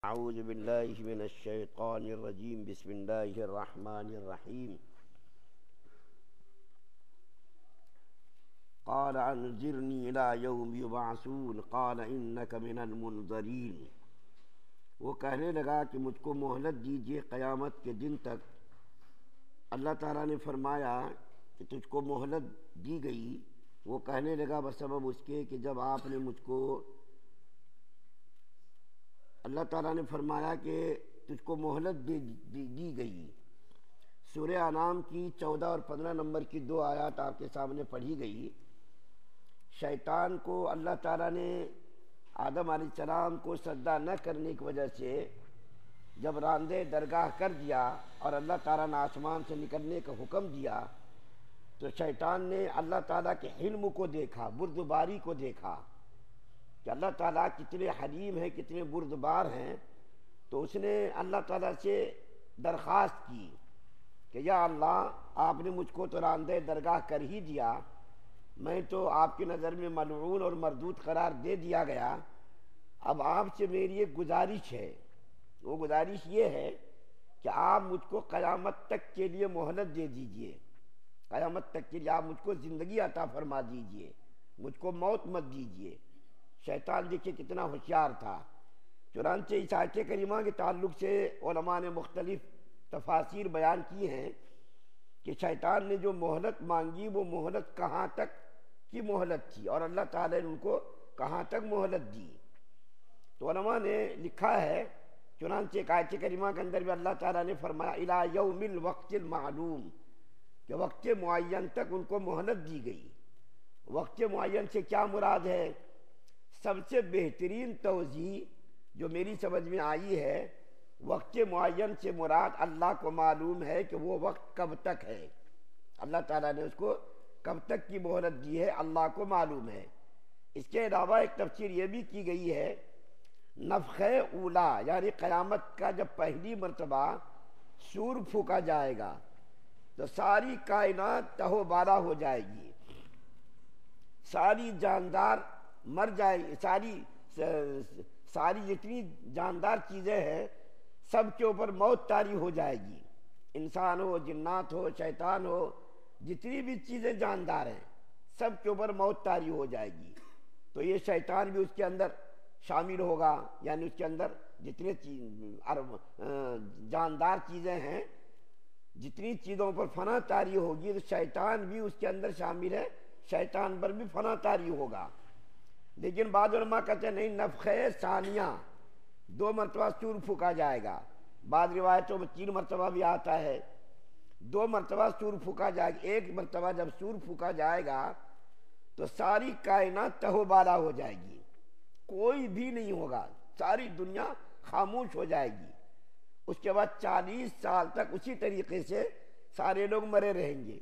اعوذ باللہ من الشیطان الرجیم بسم اللہ الرحمن الرحیم قال انذرنی الی یوم یبعثون قال انک من المنذرین۔ وہ کہنے لگا کہ مجھ کو مہلت دیجیے قیامت کے دن تک۔ اللہ تعالیٰ نے فرمایا کہ تجھ کو مہلت دی گئی۔ وہ کہنے لگا بسبب اس کے کہ جب آپ نے مجھ کو اللہ تعالیٰ نے فرمایا کہ تجھ کو مہلت دی گئی۔ سورہ انعام کی 14 اور 15 نمبر کی 2 آیات آپ کے سامنے پڑھی گئی۔ شیطان کو اللہ تعالیٰ نے آدم علیہ السلام کو سجدہ نہ کرنے کی وجہ سے جب راندے درگاہ کر دیا اور اللہ تعالیٰ نے آسمان سے نکلنے کا حکم دیا تو شیطان نے اللہ تعالیٰ کے حلم کو دیکھا، بردباری کو دیکھا کہ اللہ تعالیٰ کتنے حلیم ہیں، کتنے بردبار ہیں، تو اس نے اللہ تعالیٰ سے درخواست کی کہ یا اللہ آپ نے مجھ کو تو راندے درگاہ کر ہی دیا، میں تو آپ کی نظر میں ملعون اور مردود قرار دے دیا گیا، اب آپ سے میری ایک گزارش ہے۔ وہ گزارش یہ ہے کہ آپ مجھ کو قیامت تک کے لیے مہلت دے دیجئے، قیامت تک کے لیے آپ مجھ کو زندگی عطا فرما دیجئے، مجھ کو موت مت دیجئے۔ شیطان دیکھیں کتنا ہوشیار تھا۔ چنانچہ اس آیت کریمہ کے تعلق سے علماء نے مختلف تفاسیر بیان کی ہیں کہ شیطان نے جو مہلت مانگی وہ مہلت کہاں تک کی مہلت تھی اور اللہ تعالیٰ نے ان کو کہاں تک مہلت دی۔ تو علماء نے لکھا ہے، چنانچہ ایک آیت کریمہ کے اندر بھی اللہ تعالیٰ نے فرمایا الی یوم الوقت المعلوم، کہ وقت معین تک ان کو مہلت دی گئی۔ وقت معین سے کیا مراد ہے؟ سب سے بہترین توضیح جو میری سمجھ میں آئی ہے، وقت معین سے مراد اللہ کو معلوم ہے کہ وہ وقت کب تک ہے، اللہ تعالیٰ نے اس کو کب تک کی مہلت دی ہے، اللہ کو معلوم ہے۔ اس کے علاوہ ایک تفسیر یہ بھی کی گئی ہے، نفخہ اولا یعنی قیامت کا جب پہلی مرتبہ سور پھونکا جائے گا تو ساری کائنات تہو بالا ہو جائے گی، ساری جاندار مر جائے گی، ساری جتنی جاندار چیزیں ہیں سب کے اوپر موت طاری ہو جائے گی، انسان ہو، جنات ہو، شیطان ہو، جتنی بھی چیزیں جاندار ہیں سب کے اوپر موت طاری ہو جائے گی۔ تو یہ شیطان بھی اس کے اندر شامل ہوگا، یعنی اس کے اندر جتنے جاندار چیزیں ہیں، جتنی چیزوں پر فنا طاری ہوگی تو شیطان بھی اس کے اندر شامل ہے، شیطان پر بھی فنا طاری ہوگا۔ لیکن بعض علماء کہتے ہیں نہیں، نفخہ ثانیہ 2 مرتبہ سور پھونکا جائے گا، بعض روایتوں میں 3 مرتبہ بھی آتا ہے، 2 مرتبہ سور پھونکا جائے گا۔ ایک مرتبہ جب سور پھونکا جائے گا تو ساری کائنات تہو بالا ہو جائے گی، کوئی بھی نہیں ہوگا، ساری دنیا خاموش ہو جائے گی۔ اس کے بعد 40 سال تک اسی طریقے سے سارے لوگ مرے رہیں گے۔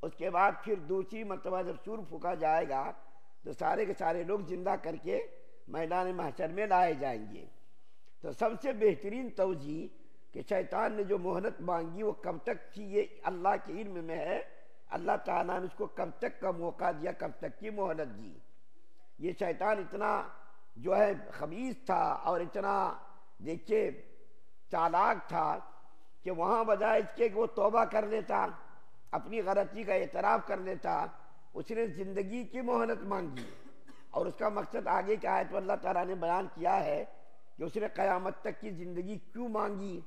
اس کے بعد پھر دوسری مرتبہ جب سور پھونکا جائے گا تو سارے کے سارے لوگ زندہ کر کے میدان محشر میں لائے جائیں گے۔ تو سب سے بہترین توجیہ کہ شیطان نے جو مہلت مانگی وہ کب تک تھی، یہ اللہ کے علم میں ہے، اللہ تعالیٰ نے اس کو کب تک کا موقع دیا، کب تک کی مہلت دی۔ یہ شیطان اتنا جو ہے خبیث تھا اور اتنا دیکھیے چالاک تھا کہ وہاں بجائے اس کے کہ وہ توبہ کر لیتا، اپنی غلطی کا اعتراف کر لیتا، اس نے زندگی کی مہلت مانگی۔ اور اس کا مقصد آگے کی آیت میں اللہ تعالیٰ نے بیان کیا ہے کہ اس نے قیامت تک کی زندگی کیوں مانگی،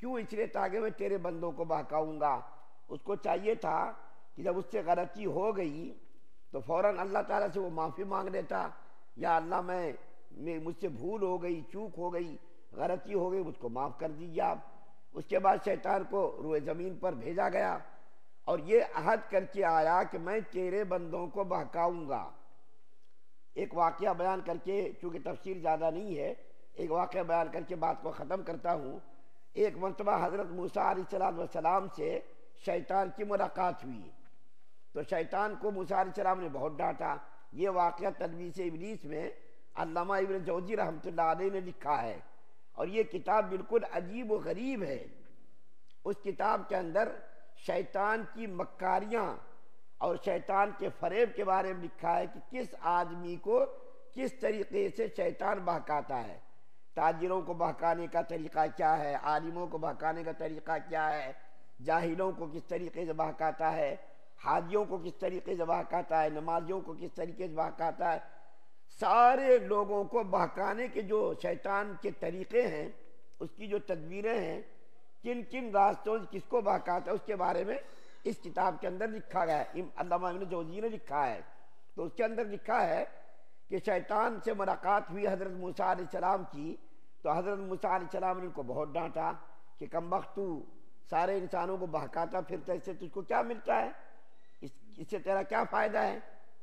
کیوں؟ اس لیے تاکہ میں تیرے بندوں کو بہکاؤں گا۔ اس کو چاہیے تھا کہ جب اس سے غلطی ہو گئی تو فوراً اللہ تعالیٰ سے وہ معافی مانگ لیتا، یا اللہ مجھ سے بھول ہو گئی، چوک ہو گئی، غلطی ہو گئی، مجھ کو معاف کر دیجیے آپ۔ اس کے بعد شیطان کو روئے زمین پر بھیجا گیا اور یہ عہد کر کے آیا کہ میں تیرے بندوں کو بہکاؤں گا۔ ایک واقعہ بیان کر کے، چونکہ تفسیر زیادہ نہیں ہے، ایک واقعہ بیان کر کے بات کو ختم کرتا ہوں۔ ایک مرتبہ حضرت موسیٰ علیہ السلام سے شیطان کی ملاقات ہوئی تو شیطان کو موسیٰ علیہ السلام نے بہت ڈانٹا۔ یہ واقعہ تلبیس ابلیس میں علامہ ابن جوزی رحمۃ اللہ علیہ نے لکھا ہے، اور یہ کتاب بالکل عجیب و غریب ہے۔ اس کتاب کے اندر شیطان کی مکاریاں اور شیطان کے فریب کے بارے میں لکھا ہے کہ کس آدمی کو کس طریقے سے شیطان بہکاتا ہے۔ تاجروں کو بہکانے کا طریقہ کیا ہے، عالموں کو بہکانے کا طریقہ کیا ہے، جاہلوں کو کس طریقے سے بہکاتا ہے، حاجیوں کو کس طریقے سے بہکاتا ہے، نمازیوں کو کس طریقے سے بہکاتا ہے، سارے لوگوں کو بہکانے کے جو شیطان کے طریقے ہیں، اس کی جو تدبیریں ہیں، کن کن راستوں سے کس کو بہکاتا ہے، اس کے بارے میں اس کتاب کے اندر لکھا گیا ہے، علامہ ابن جوزی نے لکھا ہے۔ تو اس کے اندر لکھا ہے کہ شیطان سے ملاقات ہوئی حضرت موسیٰ علیہ السلام کی، تو حضرت موسیٰ علیہ السلام نے ان کو بہت ڈانٹا کہ کمبخت تو سارے انسانوں کو بہکاتا پھرتا، اس سے تجھ کو کیا ملتا ہے، اس سے تیرا کیا فائدہ ہے،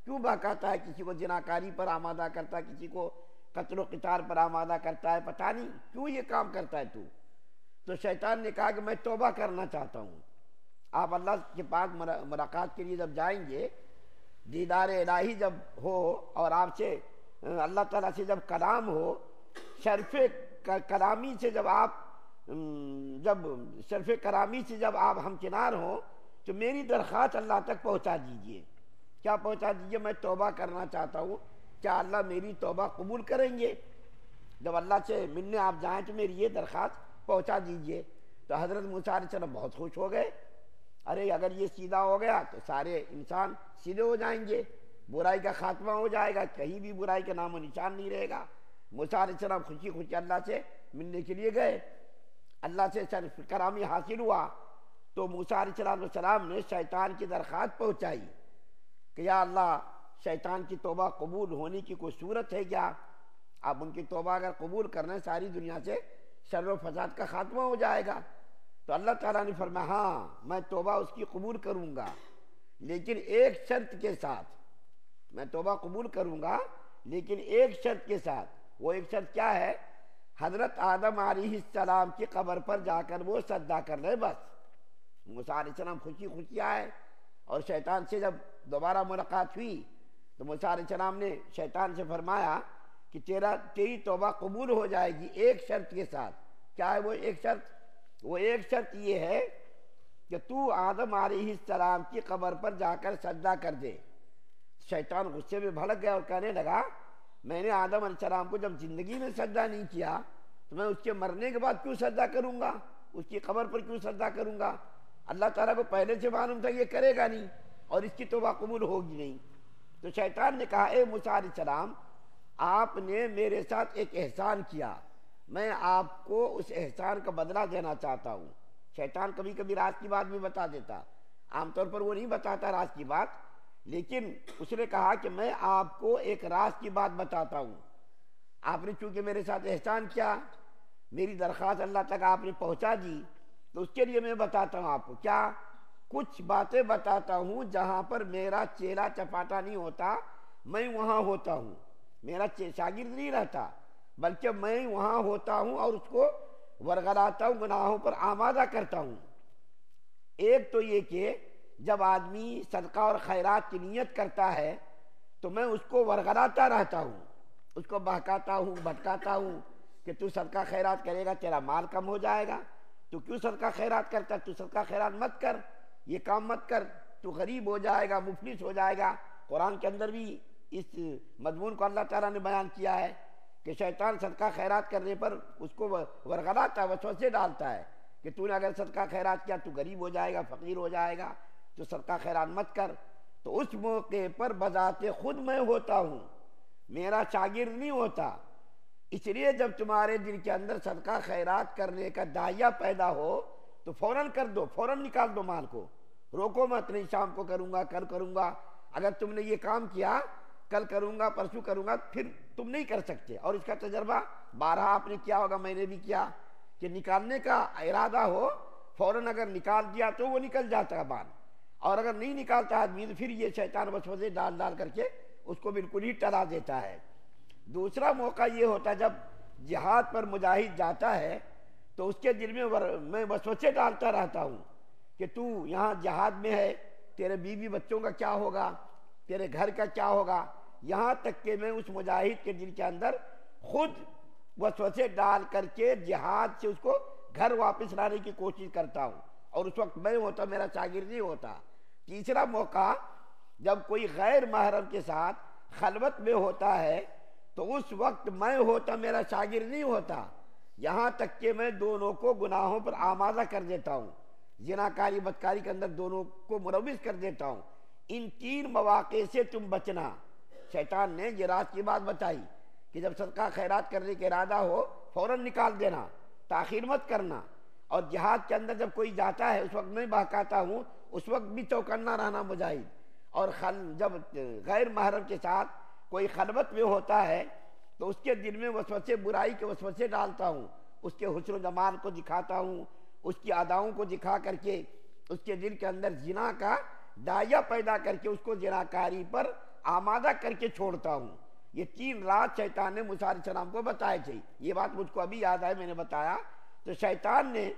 کیوں بہکاتا ہے، کسی کو زناکاری پر آمادہ کرتا ہے، کسی کو قتل و قتال پر آمادہ کرتا ہے، پتہ نہیں کیوں یہ کام کرتا ہے تو شیطان نے کہا کہ میں توبہ کرنا چاہتا ہوں۔ آپ اللہ کے پاس ملاقات کے لیے جب جائیں گے، دیدار الہی جب ہو اور آپ سے اللہ تعالیٰ سے جب کلام ہو، شرف کلامی سے جب آپ ہمکنار ہوں، تو میری درخواست اللہ تک پہنچا دیجئے۔ کیا پہنچا دیجئے؟ میں توبہ کرنا چاہتا ہوں، کیا اللہ میری توبہ قبول کریں گے؟ جب اللہ سے ملنے آپ جائیں تو میری یہ درخواست پہنچا دیجئے۔ تو حضرت موسیٰ علیہ السلام بہت خوش ہو گئے، ارے اگر یہ سیدھا ہو گیا تو سارے انسان سیدھے ہو جائیں گے، برائی کا خاتمہ ہو جائے گا، کہیں بھی برائی کا نام و نشان نہیں رہے گا۔ موسیٰ علیہ السلام خوشی خوشی اللہ سے ملنے کے لیے گئے، اللہ سے شرف کرامی حاصل ہوا۔ تو موسیٰ علیہ السلام نے شیطان کی درخواست پہنچائی کہ یا اللہ، شیطان کی توبہ قبول ہونے کی کوئی صورت ہے کیا؟ آپ ان کی توبہ اگر قبول کرنے، ساری دنیا سے شر و فساد کا خاتمہ ہو جائے گا۔ تو اللہ تعالیٰ نے فرمایا ہاں میں توبہ اس کی قبول کروں گا، لیکن ایک شرط کے ساتھ، میں توبہ قبول کروں گا لیکن ایک شرط کے ساتھ۔ وہ ایک شرط کیا ہے؟ حضرت آدم علیہ السلام کی قبر پر جا کر وہ سجدہ کر لے بس۔ موسیٰ علیہ السلام خوشی خوشی آئے، اور شیطان سے جب دوبارہ ملاقات ہوئی تو موسیٰ علیہ السلام نے شیطان سے فرمایا کہ تیری توبہ قبول ہو جائے گی ایک شرط کے ساتھ۔ کیا ہے وہ ایک شرط؟ وہ ایک شرط یہ ہے کہ تو آدم علیہ السلام کی قبر پر جا کر سجدہ کر دے۔ شیطان غصے میں بھڑک گیا اور کہنے لگا میں نے آدم علیہ السلام کو جب زندگی میں سجدہ نہیں کیا تو میں اس کے مرنے کے بعد کیوں سجدہ کروں گا، اس کی قبر پر کیوں سجدہ کروں گا؟ اللہ تعالیٰ کو پہلے سے معلوم تھا یہ کرے گا نہیں اور اس کی توبہ قبول ہوگی نہیں۔ تو شیطان نے کہا اے موسیٰ علیہ السلام، آپ نے میرے ساتھ ایک احسان کیا، میں آپ کو اس احسان کا بدلہ دینا چاہتا ہوں۔ شیطان کبھی کبھی راز کی بات بھی بتا دیتا، عام طور پر وہ نہیں بتاتا راز کی بات، لیکن اس نے کہا کہ میں آپ کو ایک راز کی بات بتاتا ہوں۔ آپ نے چونکہ میرے ساتھ احسان کیا، میری درخواست اللہ تک آپ نے پہنچا دی، تو اس کے لیے میں بتاتا ہوں آپ کو۔ کیا؟ کچھ باتیں بتاتا ہوں جہاں پر میرا چیلا چپاٹا نہیں ہوتا، میں وہاں ہوتا ہوں، میرا شاگرد نہیں رہتا، بلکہ میں وہاں ہوتا ہوں اور اس کو ورغلاتا ہوں، گناہوں پر آمادہ کرتا ہوں۔ ایک تو یہ کہ جب آدمی صدقہ اور خیرات کی نیت کرتا ہے تو میں اس کو ورغلاتا رہتا ہوں، اس کو بہکاتا ہوں، بھٹکاتا ہوں کہ تو صدقہ خیرات کرے گا تیرا مال کم ہو جائے گا، تو کیوں صدقہ خیرات کرتا ہے، تو صدقہ خیرات مت کر، یہ کام مت کر، تو غریب ہو جائے گا، مفلس ہو جائے گا۔ قرآن کے اندر بھی اس مضمون کو اللہ تعالیٰ نے بیان کیا ہے کہ شیطان صدقہ خیرات کرنے پر اس کو ورغلاتا ہے، وسوسے ڈالتا ہے کہ تو نے اگر صدقہ خیرات کیا تو غریب ہو جائے گا، فقیر ہو جائے گا، تو صدقہ خیرات مت کر۔ تو اس موقع پر بذات خود میں ہوتا ہوں، میرا شاگرد نہیں ہوتا۔ اس لیے جب تمہارے دل کے اندر صدقہ خیرات کرنے کا داعیہ پیدا ہو تو فوراً کر دو، فوراً نکال دو مال کو، روکو مت، نہیں شام کو کروں گا، کل کروں گا۔ اگر تم نے یہ کام کیا کل کروں گا، پرسوں کروں گا، پھر تم نہیں کر سکتے۔ اور اس کا تجربہ بارہا آپ نے کیا ہوگا، میں نے بھی کیا، کہ نکالنے کا ارادہ ہو فوراً اگر نکال دیا تو وہ نکل جاتا ہے مال، اور اگر نہیں نکالتا آدمی تو پھر یہ شیطان وسوسے ڈال ڈال کر کے اس کو بالکل ہی ٹلا دیتا ہے۔ دوسرا موقع یہ ہوتا ہے جب جہاد پر مجاہد جاتا ہے تو اس کے دل میں وسوسے ڈالتا رہتا ہوں کہ تو یہاں جہاد میں ہے، تیرے بیوی بچوں کا کیا ہوگا، تیرے گھر کا کیا ہوگا، یہاں تک کہ میں اس مجاہد کے دل کے اندر خود وسوسے ڈال کر کے جہاد سے اس کو گھر واپس لانے کی کوشش کرتا ہوں، اور اس وقت میں ہوتا، میرا شاگرد نہیں ہوتا۔ تیسرا موقع جب کوئی غیر محرم کے ساتھ خلوت میں ہوتا ہے تو اس وقت میں ہوتا میرا شاگرد نہیں ہوتا، یہاں تک کہ میں دونوں کو گناہوں پر آمادہ کر دیتا ہوں، زناکاری بدکاری کے اندر دونوں کو ملوث کر دیتا ہوں۔ ان 3 مواقع سے تم بچنا۔ شیطان نے یہ راز کی بات بتائی کہ جب صدقہ خیرات کرنے کا ارادہ ہو فوراً نکال دینا، تاخیر مت کرنا، اور جہاد کے اندر جب کوئی جاتا ہے اس وقت میں بہکاتا ہوں، اس وقت بھی چوکنا رہنا مجاہد، اور جب غیر محرم کے ساتھ کوئی خلوت میں ہوتا ہے تو اس کے دل میں وسوسے، برائی کے وسوسے ڈالتا ہوں، اس کے حسن و جمال کو دکھاتا ہوں، اس کی اداؤں کو دکھا کر کے اس کے دل کے اندر زنا کا داعیہ پیدا کر کے اس کو زناکاری پر آمادہ کر کے چھوڑتا ہوں۔ یہ 3 راز شیطان نے موسیٰ علیہ السلام کو بتائے تھے۔ یہ بات مجھ کو ابھی یاد آئے، میں نے بتایا تو شیطان نے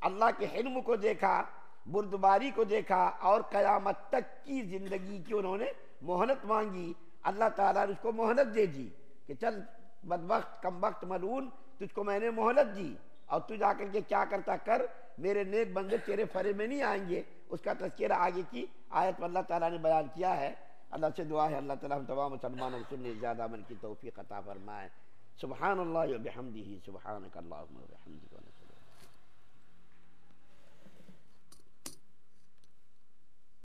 اللہ کے حلم کو دیکھا، بردباری کو دیکھا، اور قیامت تک کی زندگی کی انہوں نے مہلت مانگی۔ اللہ تعالیٰ نے اس کو مہلت دے دی کہ چل بدبخت کم وقت ملعون، تجھ کو میں نے مہلت دی، اور تو جا کر کے کیا کرتا کر، میرے نیک بندے تیرے فرے میں نہیں آئیں گے۔ اس کا تذکرہ آگے کی آیت میں اللہ تعالیٰ نے بیان کیا ہے۔ اللہ سے دعا ہے اللہ تعالیٰ ہم تمام مسلمانوں کو سننے زیادہ عمل کی توفیق عطا فرمائے۔ سبحان اللہ و بحمدہ، سبحانک اللہم و بحمدک۔